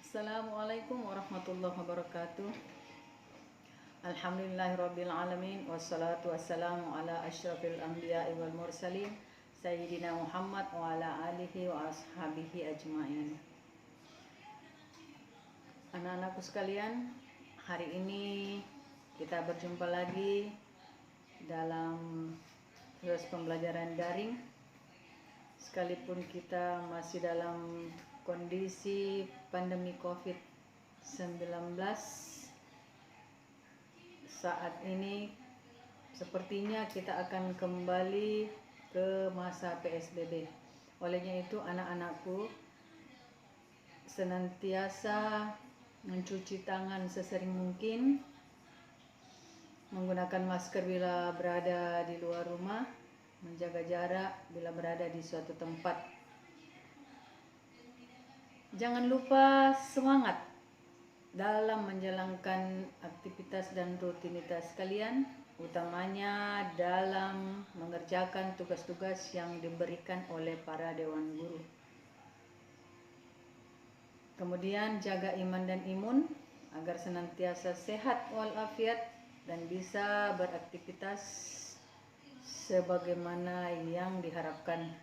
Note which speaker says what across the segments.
Speaker 1: Assalamualaikum warahmatullahi wabarakatuh. Alhamdulillahirabbil alamin wassalatu wassalamu ala asyrafil anbiya'i wal mursalin sayyidina Muhammad wa ala alihi wa ashabihi ajmain. Anak-anakku sekalian, hari ini kita berjumpa lagi dalam proses pembelajaran daring. Sekalipun kita masih dalam kondisi pandemi COVID-19, saat ini sepertinya kita akan kembali ke masa PSBB. Olehnya itu, anak-anakku senantiasa mencuci tangan sesering mungkin, menggunakan masker bila berada di luar rumah, menjaga jarak bila berada di suatu tempat. Jangan lupa semangat dalam menjalankan aktivitas dan rutinitas kalian, utamanya dalam mengerjakan tugas-tugas yang diberikan oleh para dewan guru. Kemudian jaga iman dan imun agar senantiasa sehat walafiat dan bisa beraktivitas sebagaimana yang diharapkan,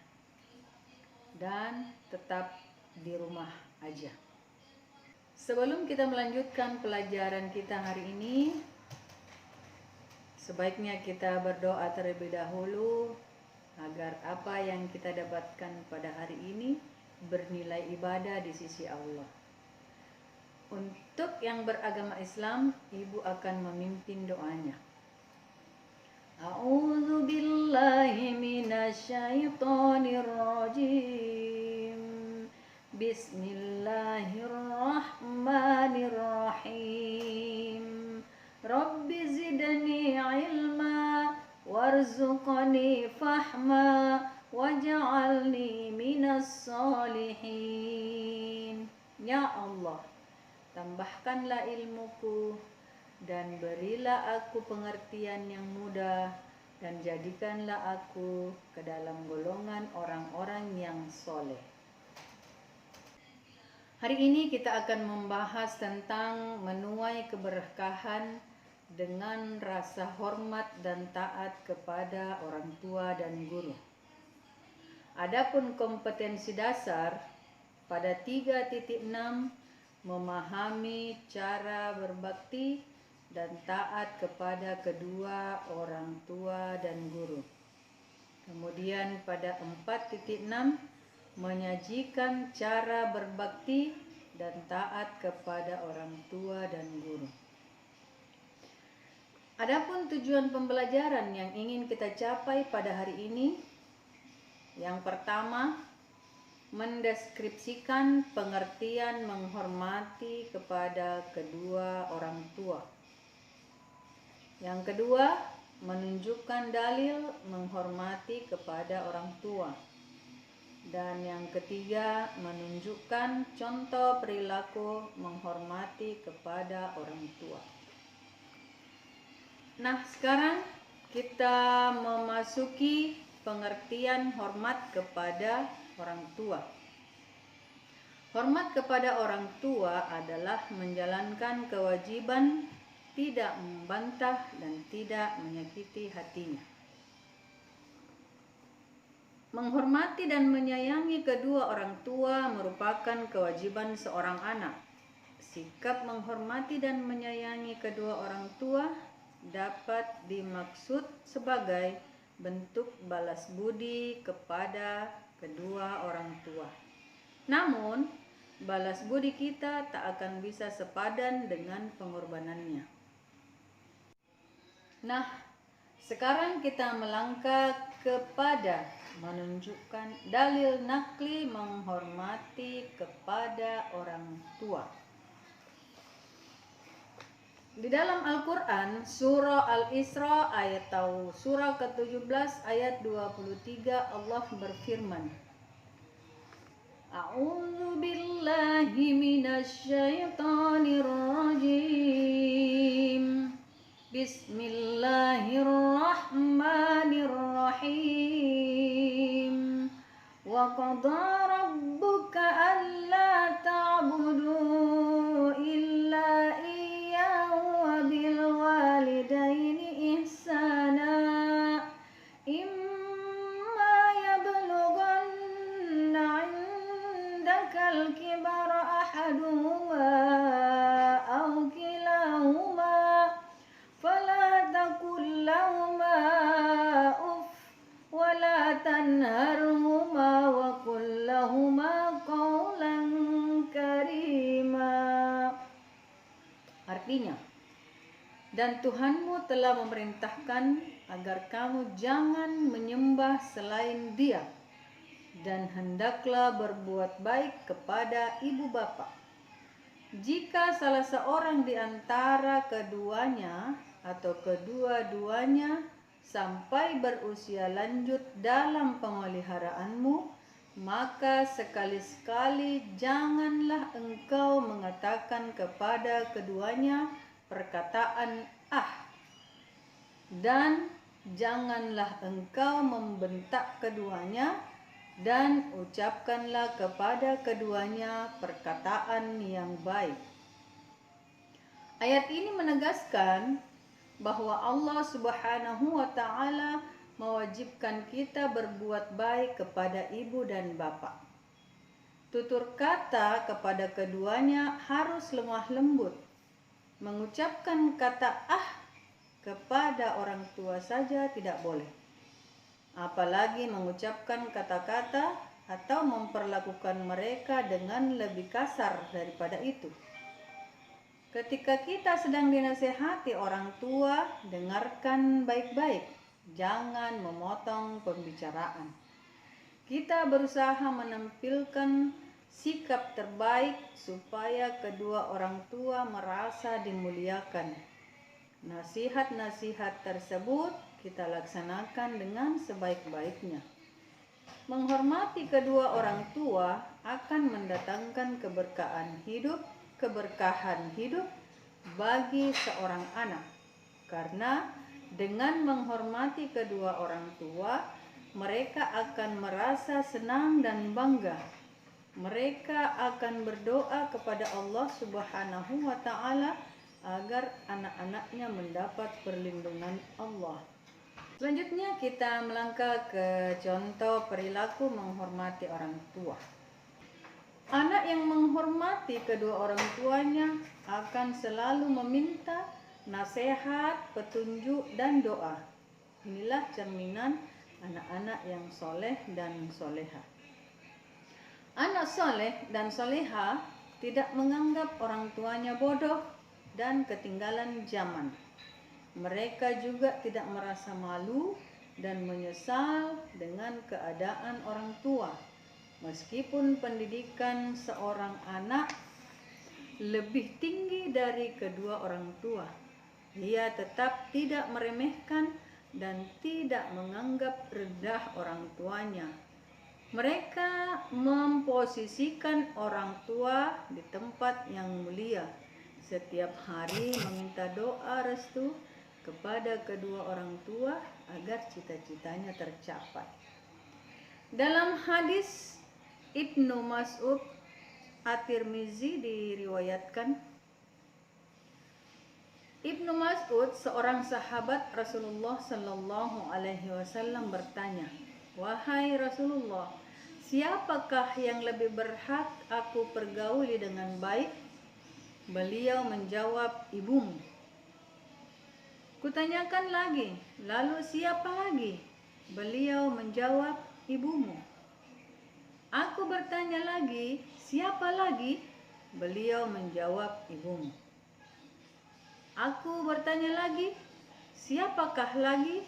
Speaker 1: dan tetap di rumah aja. Sebelum kita melanjutkan pelajaran kita hari ini, sebaiknya kita berdoa terlebih dahulu agar apa yang kita dapatkan pada hari ini bernilai ibadah di sisi Allah. Untuk yang beragama Islam, ibu akan memimpin doanya. A'udzu billahi minasyaitonir rajim. Bismillahirrahmanirrahim. Rabbi zidni ilma warzuqni fahma waj'alni minas solihin. Ya Allah, tambahkanlah ilmuku dan berilah aku pengertian yang mudah, dan jadikanlah aku ke dalam golongan orang-orang yang soleh. Hari ini kita akan membahas tentang menuai keberkahan dengan rasa hormat dan taat kepada orang tua dan guru. Adapun kompetensi dasar pada 3.6, memahami cara berbakti dan taat kepada kedua orang tua dan guru. Kemudian pada 4.6, menyajikan cara berbakti dan taat kepada orang tua dan guru. Adapun tujuan pembelajaran yang ingin kita capai pada hari ini, yang pertama, mendeskripsikan pengertian menghormati kepada kedua orang tua. Yang kedua, menunjukkan dalil menghormati kepada orang tua. Dan yang ketiga, menunjukkan contoh perilaku menghormati kepada orang tua. Nah, sekarang kita memasuki pengertian hormat kepada orang tua. Hormat kepada orang tua adalah menjalankan kewajiban tidak membantah dan tidak menyakiti hatinya. Menghormati dan menyayangi kedua orang tua merupakan kewajiban seorang anak. Sikap menghormati dan menyayangi kedua orang tua dapat dimaksud sebagai bentuk balas budi kepada kedua orang tua. Namun, balas budi kita tak akan bisa sepadan dengan pengorbanannya. Nah, sekarang kita melangkah kepada menunjukkan dalil nakli menghormati kepada orang tua. Di dalam Al-Quran, surah Al-Isra ayat atau surah ke-17 ayat 23, Allah berfirman, A'udzu billahi minasyaitonir rajim. Bismillahirrahmanirrahim. Wa qadara rabbuka alla ta'budu blakal kibara ahaduhuma aw kilahuma fala taqul lahuma uff wala tanharhuma wa qul lahuma qawlan karima. Artinya, dan Tuhanmu telah memerintahkan agar kamu jangan menyembah selain Dia, dan hendaklah berbuat baik kepada ibu bapa. Jika salah seorang di antara keduanya atau kedua-duanya sampai berusia lanjut dalam pemeliharaanmu, maka sekali-sekali janganlah engkau mengatakan kepada keduanya perkataan dan janganlah engkau membentak keduanya, dan ucapkanlah kepada keduanya perkataan yang baik. Ayat ini menegaskan bahwa Allah Subhanahu wa Ta'ala mewajibkan kita berbuat baik kepada ibu dan bapak. Tutur kata kepada keduanya harus lemah lembut. Mengucapkan kata kepada orang tua saja tidak boleh, apalagi mengucapkan kata-kata atau memperlakukan mereka dengan lebih kasar daripada itu. Ketika kita sedang dinasihati orang tua, dengarkan baik-baik, jangan memotong pembicaraan. Kita berusaha menampilkan sikap terbaik supaya kedua orang tua merasa dimuliakan. Nasihat-nasihat tersebut kita laksanakan dengan sebaik-baiknya. Menghormati kedua orang tua akan mendatangkan keberkahan hidup bagi seorang anak. Karena dengan menghormati kedua orang tua, mereka akan merasa senang dan bangga. Mereka akan berdoa kepada Allah Subhanahu wa Ta'ala agar anak-anaknya mendapat perlindungan Allah. Selanjutnya kita melangkah ke contoh perilaku menghormati orang tua. Anak yang menghormati kedua orang tuanya akan selalu meminta nasihat, petunjuk, dan doa. Inilah cerminan anak-anak yang soleh dan soleha. Anak soleh dan soleha tidak menganggap orang tuanya bodoh dan ketinggalan zaman. Mereka juga tidak merasa malu dan menyesal dengan keadaan orang tua. Meskipun pendidikan seorang anak lebih tinggi dari kedua orang tua, ia tetap tidak meremehkan dan tidak menganggap rendah orang tuanya. Mereka memposisikan orang tua di tempat yang mulia. Setiap hari meminta doa restu kepada kedua orang tua agar cita-citanya tercapai. Dalam hadis Ibnu Mas'ud At-Tirmizi diriwayatkan, Ibnu Mas'ud, seorang sahabat Rasulullah Sallallahu Alaihi Wasallam bertanya, "Wahai Rasulullah, siapakah yang lebih berhak aku pergauli dengan baik?" Beliau menjawab, "Ibumu." Kutanyakan lagi, "Lalu siapa lagi?" Beliau menjawab, "Ibumu." Aku bertanya lagi, "Siapa lagi?" Beliau menjawab, "Ibumu." Aku bertanya lagi, "Siapakah lagi?"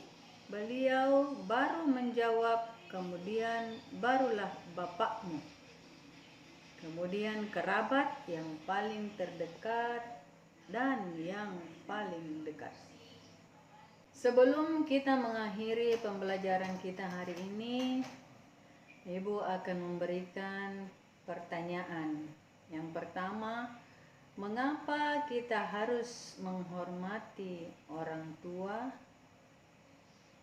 Speaker 1: Beliau baru menjawab, "Kemudian barulah bapakmu. Kemudian kerabat yang paling terdekat dan yang paling dekat." Sebelum kita mengakhiri pembelajaran kita hari ini, Ibu akan memberikan pertanyaan. Yang pertama, mengapa kita harus menghormati orang tua?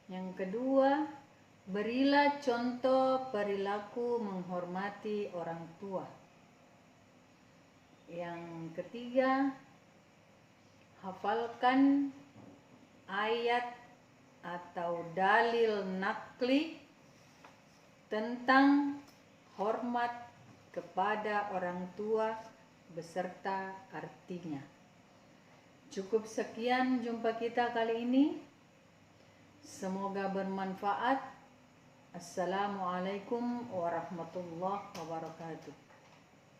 Speaker 1: Yang kedua, berilah contoh perilaku menghormati orang tua. Yang ketiga, hafalkan ayat atau dalil nakli tentang hormat kepada orang tua beserta artinya. Cukup sekian jumpa kita kali ini. Semoga bermanfaat. Assalamualaikum warahmatullahi wabarakatuh.